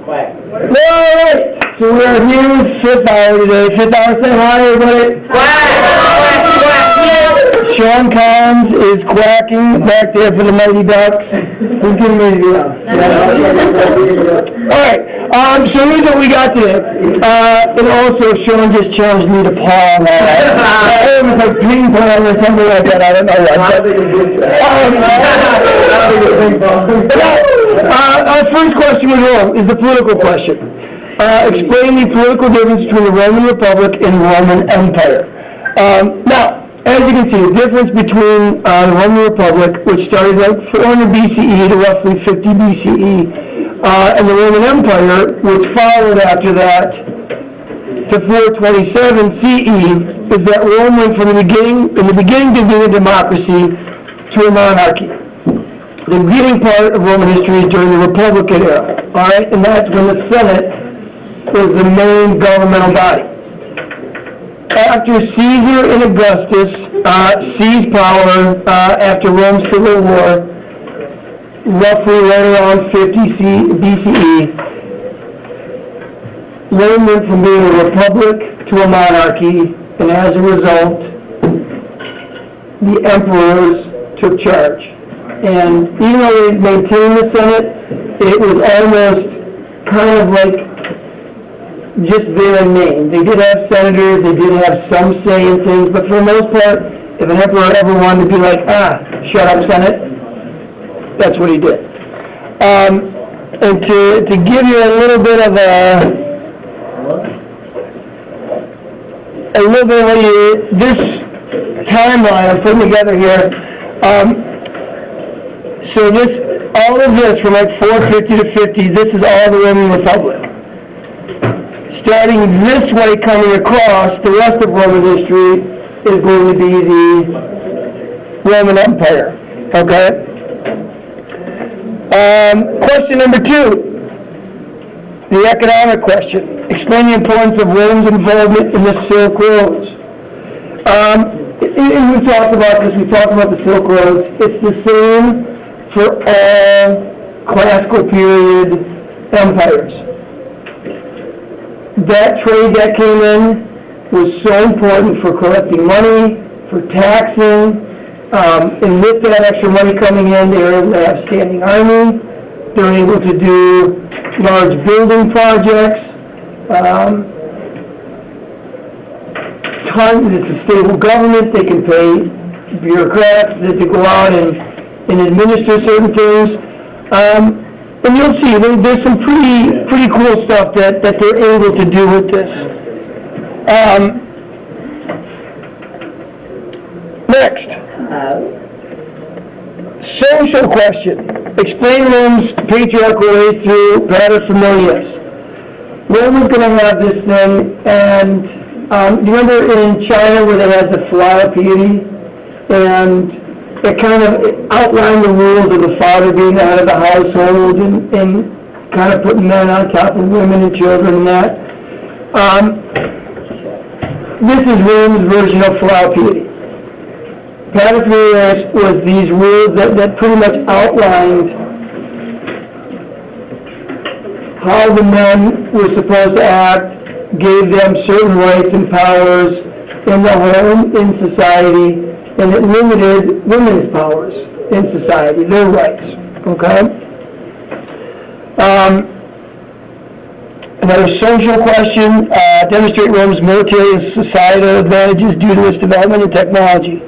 Quack. Alright, so we're here with fifth hour today. Fifth hour, say hi everybody. Sean Collins is quacking back there for the Mighty Ducks. Who's getting ready to go? Alright, so here's what we got today. And also Sean just challenged me to paw on that. It was like ping pong or something like that, I don't know what. Our first question is the political question. Explain the political difference between the Roman Republic and Roman Empire. Now, as you can see, the difference between the Roman Republic, which started at 400 BCE to roughly 50 BCE, and the Roman Empire, which followed after that to 427 CE, is that Rome went from in the beginning to being a democracy to a monarchy. The beginning part of Roman history is during the Republican era, all right, and that's when the Senate was the main governmental body. After Caesar and Augustus seized power after Rome's Civil War, roughly right around 50 BCE, Rome went from being a republic to a monarchy, and as a result, the emperors took charge. And even though they maintained the Senate, it was almost kind of like just there in name. They did have senators, they did have some say in things, but for the most part, if an emperor ever wanted to be like, shut up, Senate, that's what he did. And to give you a little bit of this timeline I'm putting together here, so all of this from like 450 to 50, this is all the Roman Republic. Starting this way coming across, the rest of Roman history is going to be the Roman Empire, okay? Question number 2, the economic question. Explain the importance of Rome's involvement in the Silk Roads. We talked about the Silk Roads. It's the same for all classical period empires. That trade that came in was so important for collecting money, for taxing, and with that extra money coming in, they were able to have standing army, they were able to do large building projects, it's a stable government, they can pay bureaucrats to go out and administer certain things. And you'll see, there's some pretty cool stuff that they're able to do with this. Next. Social question. Explain Rome's patriarchal way through paterfamilias. Rome was going to have this thing, and do you remember in China where they had the flower piety? And it kind of outlined the rules of the father being the head of the household and kind of putting men on top of women and children and that. This is Rome's version of flower piety. Paterfamilias was these rules that pretty much outlined how the men were supposed to act, gave them certain rights and powers in the home, in society, and it limited women's powers in society, their rights, okay? Another social question, demonstrate Rome's military and societal advantages due to its development and technology.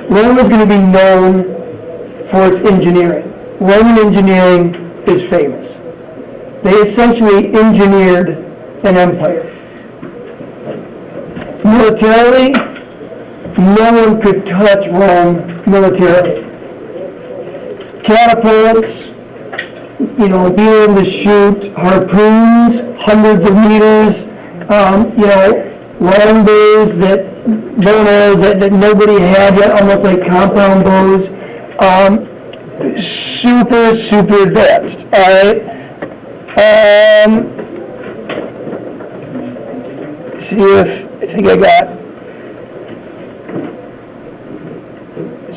Rome is going to be known for its engineering. Roman engineering is famous. They essentially engineered an empire. Militarily, no one could touch Rome militarily. Catapults, being able to shoot harpoons, hundreds of meters, long bows that nobody had yet, almost like compound bows. Super advanced, all right? See if I think I got.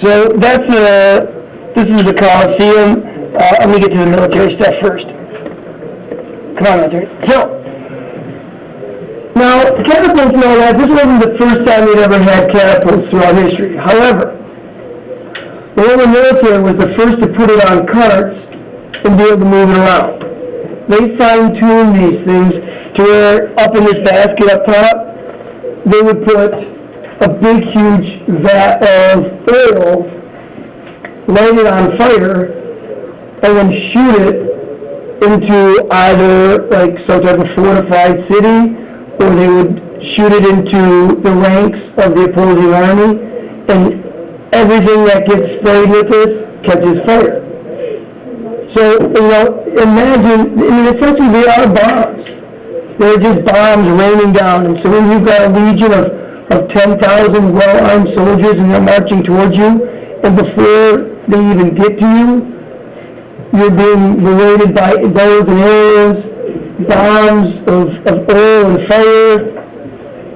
So this is the Colosseum. Let me get to the military stuff first. Come on, Hunter. So, now, catapults and all that, this wasn't the first time they'd ever had catapults throughout history. However, the Roman military was the first to put it on carts and be able to move it around. They fine-tuned these things to where up in this basket up top, they would put a big, huge vat of oil, light it on fire, and then shoot it into either like some type of fortified city, or they would shoot it into the ranks of the opposing army, and everything that gets sprayed with this catches fire. So, imagine, essentially they are bombs. They're just bombs raining down, and so when you've got a legion of 10,000 well-armed soldiers and they're marching towards you, and before they even get to you, you're being berated by bows and arrows, bombs of oil and fire.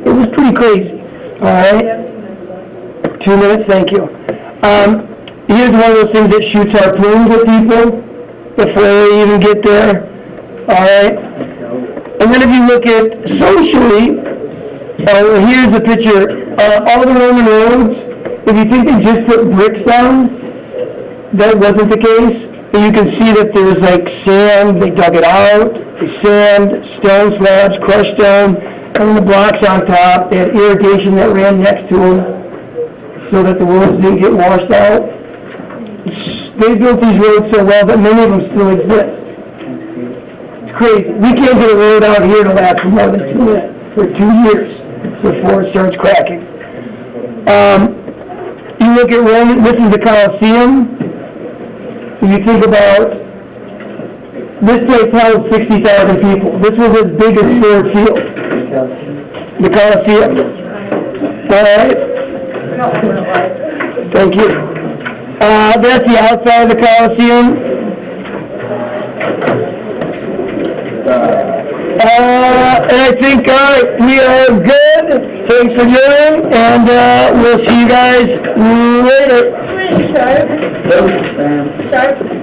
It was pretty crazy, all right? 2 minutes, thank you. Here's one of those things that shoots harpoons at people before they even get there, all right? And then if you look at socially, here's a picture. All the Roman roads, if you think they just put bricks down, that wasn't the case. You can see that there was like sand, they dug it out, sand, stone slabs, crushed stone, and the blocks on top. They had irrigation that ran next to them so that the roads didn't get washed out. They built these roads so well that many of them still exist. It's crazy. We can't get a road out here to last for more than 2 minutes, for 2 years before it starts cracking. You look at Rome, this is the Colosseum. You think about, this place held 60,000 people. This was as big as Ford Field, the Colosseum. All right? Thank you. That's the outside of the Colosseum. And I think, all right, we are good. Thanks for joining, and we'll see you guys later. Sharpe.